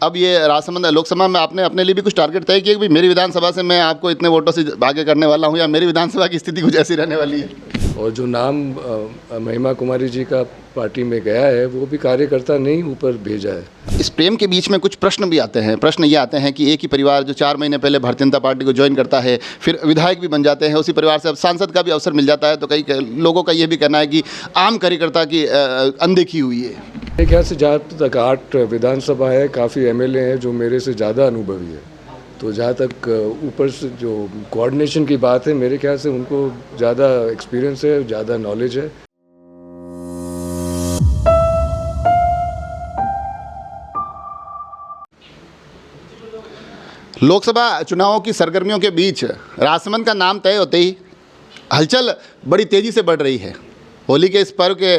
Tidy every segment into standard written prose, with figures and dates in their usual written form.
अब ये राजसमंद लोकसभा में आपने अपने लिए भी कुछ टारगेट तय किया कि भाई मेरी विधानसभा से मैं आपको इतने वोटों से आगे करने वाला हूँ, या मेरी विधानसभा की स्थिति कुछ ऐसी रहने वाली है? और जो नाम महिमा कुमारी जी का पार्टी में गया है वो भी कार्यकर्ता नहीं ऊपर भेजा है। इस प्रेम के बीच में कुछ प्रश्न भी आते हैं। प्रश्न ये आते हैं कि एक ही परिवार जो 4 महीने पहले भारतीय जनता पार्टी को ज्वाइन करता है, फिर विधायक भी बन जाते हैं, उसी परिवार से अब सांसद का भी अवसर मिल जाता है, तो कई लोगों का ये भी कहना है कि आम कार्यकर्ता की अनदेखी हुई है। मेरे ख्याल से जहाँ तक 8 विधानसभा है, काफ़ी एमएलए हैं जो मेरे से ज़्यादा अनुभवी है, तो जहाँ तक ऊपर से जो कोऑर्डिनेशन की बात है, मेरे ख्याल से उनको ज़्यादा एक्सपीरियंस है, ज़्यादा नॉलेज है। लोकसभा चुनावों की सरगर्मियों के बीच राजसमंद का नाम तय होते ही हलचल बड़ी तेज़ी से बढ़ रही है। होली के इस पर्व के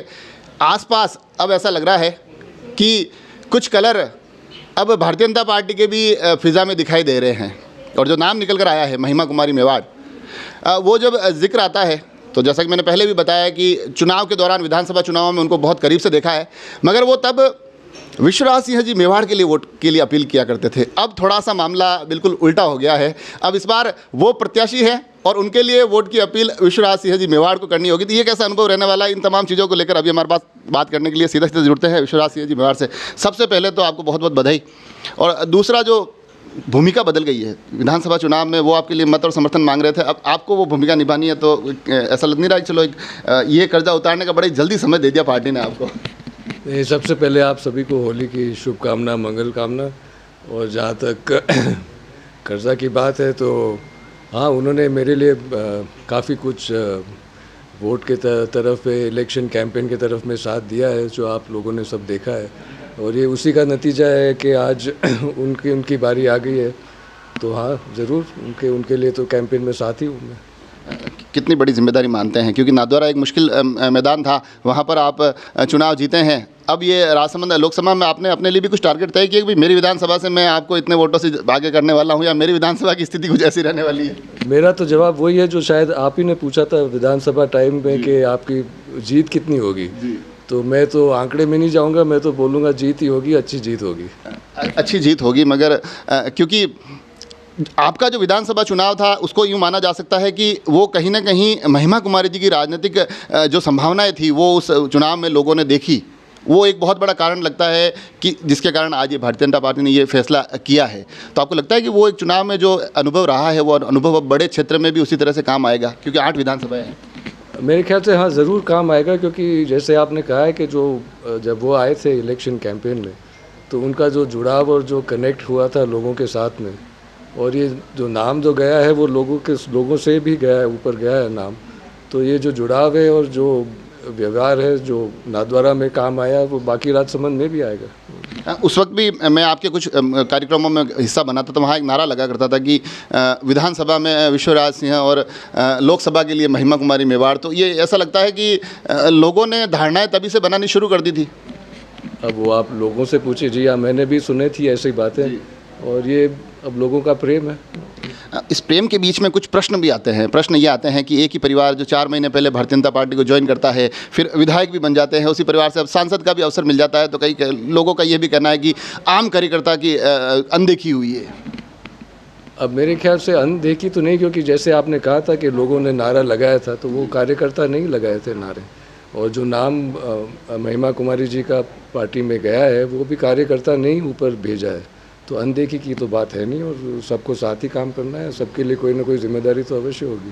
आसपास अब ऐसा लग रहा है कि कुछ कलर अब भारतीय जनता पार्टी के भी फिज़ा में दिखाई दे रहे हैं। और जो नाम निकल कर आया है महिमा कुमारी मेवाड़, वो जब जिक्र आता है तो जैसा कि मैंने पहले भी बताया कि चुनाव के दौरान विधानसभा चुनावों में उनको बहुत करीब से देखा है, मगर वो तब विश्वराज सिंह जी मेवाड़ के लिए वोट के लिए अपील किया करते थे। अब थोड़ा सा मामला बिल्कुल उल्टा हो गया है। अब इस बार वो प्रत्याशी है और उनके लिए वोट की अपील विश्वराज सिंह जी मेवाड़ को करनी होगी। तो ये कैसा अनुभव रहने वाला है, इन तमाम चीज़ों को लेकर अभी हमारे पास बात करने के लिए सीधा जुड़ते हैं विश्वराज सिंह जी मेवाड़ से। सबसे पहले तो आपको बहुत बहुत बधाई। और दूसरा, जो भूमिका बदल गई है विधानसभा चुनाव में, वो आपके लिए मत और समर्थन मांग रहे थे, अब आपको वो भूमिका निभानी है, तो ऐसा लग नहीं रहा कि चलो ये कर्जा उतारने का बड़ा जल्दी समय दे दिया पार्टी ने आपको? सबसे पहले आप सभी को होली की शुभकामना, मंगल कामना। और जहाँ तक कर्जा की बात है तो हाँ, उन्होंने मेरे लिए काफ़ी कुछ वोट के तरफ इलेक्शन कैंपेन के तरफ में साथ दिया है, जो आप लोगों ने सब देखा है। और ये उसी का नतीजा है कि आज उनकी बारी आ गई है। तो हाँ, ज़रूर उनके लिए तो कैंपेन में साथ ही हूँ मैं। कितनी बड़ी जिम्मेदारी मानते हैं, क्योंकि नाथद्वारा एक मुश्किल मैदान था, वहाँ पर आप चुनाव जीते हैं। अब ये राजसमंद लोकसभा में आपने अपने लिए भी कुछ टारगेट तय किया कि भाई मेरी विधानसभा से मैं आपको इतने वोटों से आगे करने वाला हूँ, या मेरी विधानसभा की स्थिति कुछ ऐसी रहने वाली है? मेरा तो जवाब वही है जो शायद आप ही ने पूछा था विधानसभा टाइम में कि आपकी जीत कितनी होगी। तो मैं तो आंकड़े में नहीं जाऊंगा, मैं तो बोलूँगा जीत ही होगी, अच्छी जीत होगी। अच्छी जीत होगी, मगर क्योंकि आपका जो विधानसभा चुनाव था उसको यूँ माना जा सकता है कि वो कहीं ना कहीं महिमा कुमारी जी की राजनीतिक जो संभावनाएं थी वो उस चुनाव में लोगों ने देखी, वो एक बहुत बड़ा कारण लगता है कि जिसके कारण आज ये भारतीय जनता पार्टी ने ये फैसला किया है। तो आपको लगता है कि वो एक चुनाव में जो अनुभव रहा है, वो अनुभव अब बड़े क्षेत्र में भी उसी तरह से काम आएगा, क्योंकि 8 विधानसभाएं हैं? मेरे ख्याल से हाँ, ज़रूर काम आएगा, क्योंकि जैसे आपने कहा है कि जो जब वो आए थे इलेक्शन कैंपेन में, तो उनका जो जुड़ाव और जो कनेक्ट हुआ था लोगों के साथ में, और ये जो नाम जो गया है वो लोगों से भी गया है, ऊपर गया है नाम। तो ये जो जुड़ाव है और जो व्यवहार है जो नाथद्वारा में काम आया, वो बाकी राजसमंद में भी आएगा। उस वक्त भी मैं आपके कुछ कार्यक्रमों में हिस्सा बना था, तो वहाँ एक नारा लगा करता था कि विधानसभा में विश्वराज सिंह और लोकसभा के लिए महिमा कुमारी मेवाड़। तो ये ऐसा लगता है कि लोगों ने धारणाएं तभी से बनानी शुरू कर दी थी। अब वो आप लोगों से पूछिए। जी हाँ, मैंने भी सुनी थी ऐसी बातें, और ये अब लोगों का प्रेम है। इस प्रेम के बीच में कुछ प्रश्न भी आते हैं। प्रश्न ये आते हैं कि एक ही परिवार जो 4 महीने पहले भारतीय जनता पार्टी को ज्वाइन करता है, फिर विधायक भी बन जाते हैं, उसी परिवार से अब सांसद का भी अवसर मिल जाता है, तो कई लोगों का ये भी कहना है कि आम कार्यकर्ता की अनदेखी हुई है। अब मेरे ख्याल से अनदेखी तो नहीं, क्योंकि जैसे आपने कहा था कि लोगों ने नारा लगाया था, तो वो कार्यकर्ता नहीं लगाए थे नारे। और जो नाम महिमा कुमारी जी का पार्टी में गया है वो भी कार्यकर्ता नहीं ऊपर भेजा है। तो अनदेखी की तो बात है नहीं, और सबको साथ ही काम करना है, सबके लिए कोई ना कोई जिम्मेदारी तो अवश्य होगी।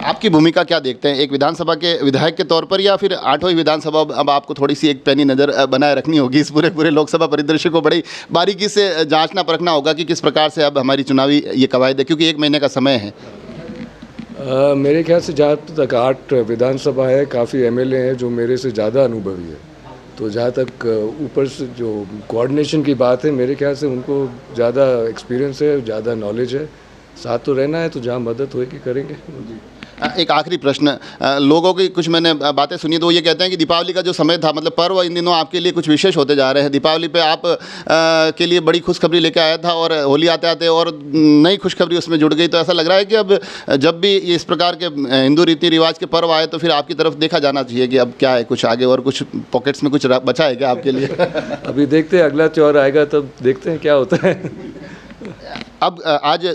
आपकी भूमिका क्या देखते हैं एक विधानसभा के विधायक के तौर पर, या फिर 8वीं विधानसभा अब आपको थोड़ी सी एक पैनी नज़र बनाए रखनी होगी? इस पूरे लोकसभा परिदृश्य को बड़ी बारीकी से जांचना परखना होगा कि किस प्रकार से अब हमारी चुनावी ये कवायद है, क्योंकि 1 महीने का समय है। मेरे ख्याल से जहाँ तक 8 विधानसभा है, काफ़ी एमएलए हैं जो मेरे से ज़्यादा अनुभवी है। तो जहाँ तक ऊपर से जो कोऑर्डिनेशन की बात है, मेरे ख्याल से उनको ज़्यादा एक्सपीरियंस है, ज़्यादा नॉलेज है। साथ तो रहना है, तो जहाँ मदद होएगी करेंगे। एक आखिरी प्रश्न, लोगों की कुछ मैंने बातें सुनी तो वो ये कहते हैं कि दीपावली का जो समय था, मतलब पर्व इन दिनों आपके लिए कुछ विशेष होते जा रहे हैं। दीपावली पे आप के लिए बड़ी खुशखबरी लेके आया था और होली आते आते और नई खुशखबरी उसमें जुड़ गई। तो ऐसा लग रहा है कि अब जब भी इस प्रकार के हिंदू रीति रिवाज के पर्व आए तो फिर आपकी तरफ देखा जाना चाहिए कि अब क्या है, कुछ आगे और कुछ पॉकेट्स में कुछ बचा है क्या आपके लिए? अभी देखते हैं, अगला त्यौहार आएगा तब देखते हैं क्या होता है। अब आज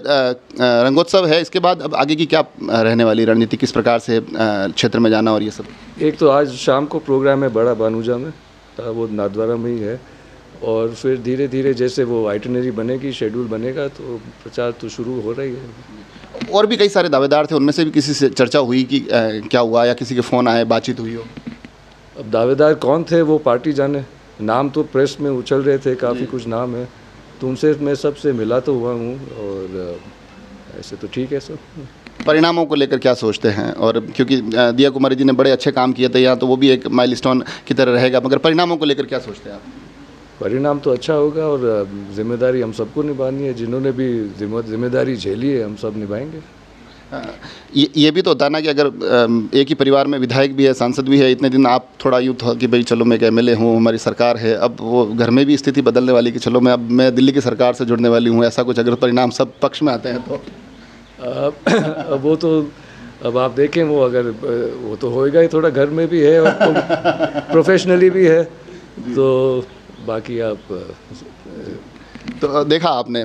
रंगोत्सव है, इसके बाद अब आगे की क्या रहने वाली रणनीति, किस प्रकार से क्षेत्र में जाना और ये सब? एक तो आज शाम को प्रोग्राम है बड़ा बानूजा में, वो नाथद्वारा में ही है, और फिर धीरे धीरे जैसे वो आइटनरी बनेगी, शेड्यूल बनेगा तो प्रचार तो शुरू हो रही है। और भी कई सारे दावेदार थे, उनमें से भी किसी से चर्चा हुई कि क्या हुआ या किसी के फ़ोन आए, बातचीत हुई हो? अब दावेदार कौन थे वो पार्टी जाने, नाम तो प्रेस में उछल रहे थे, काफ़ी कुछ नाम है। तुमसे मैं सबसे मिला तो हुआ हूँ और ऐसे तो ठीक है सब। परिणामों को लेकर क्या सोचते हैं? और क्योंकि दिया कुमारी जी ने बड़े अच्छे काम किए थे यहाँ, तो वो भी एक माइलस्टोन की तरह रहेगा, मगर परिणामों को लेकर क्या सोचते हैं आप? परिणाम तो अच्छा होगा और जिम्मेदारी हम सबको निभानी है, जिन्होंने भी जिम्मेदारी झेली है हम सब निभाएंगे। ये भी तो होता है ना कि अगर एक ही परिवार में विधायक भी है, सांसद भी है, इतने दिन आप थोड़ा यूँ था कि भाई चलो मैं एक एमएलए हूँ, हमारी सरकार है, अब वो घर में भी स्थिति बदलने वाली कि चलो मैं दिल्ली की सरकार से जुड़ने वाली हूँ, ऐसा कुछ अगर परिणाम सब पक्ष में आते हैं तो? अब वो तो अब आप देखें, वो अगर वो तो होएगा ही, थोड़ा घर में भी है और प्रोफेशनली भी है, तो बाकी आप तो देखा आपने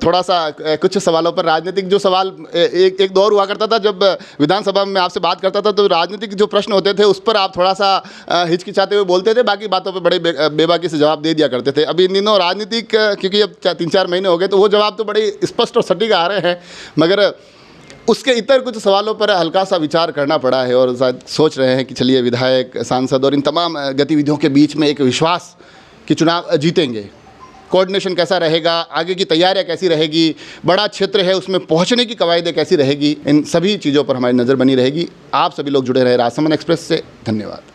थोड़ा सा कुछ सवालों पर राजनीतिक जो सवाल एक दौर हुआ करता था जब विधानसभा में आपसे बात करता था, तो राजनीतिक जो प्रश्न होते थे उस पर आप थोड़ा सा हिचकिचाते हुए बोलते थे, बाकी बातों पे बड़े बेबाकी से जवाब दे दिया करते थे। अभी इन दिनों राजनीतिक, क्योंकि अब 3-4 महीने हो गए, तो वो जवाब तो बड़े स्पष्ट और सटीक आ रहे हैं, मगर उसके इतर कुछ सवालों पर हल्का सा विचार करना पड़ा है और शायद सोच रहे हैं कि चलिए विधायक, सांसद और इन तमाम गतिविधियों के बीच में एक विश्वास कि चुनाव जीतेंगे, कोऑर्डिनेशन कैसा रहेगा, आगे की तैयारियां कैसी रहेगी, बड़ा क्षेत्र है उसमें पहुंचने की कवायदें कैसी रहेगी, इन सभी चीज़ों पर हमारी नज़र बनी रहेगी। आप सभी लोग जुड़े रहे राजसमंद एक्सप्रेस से। धन्यवाद।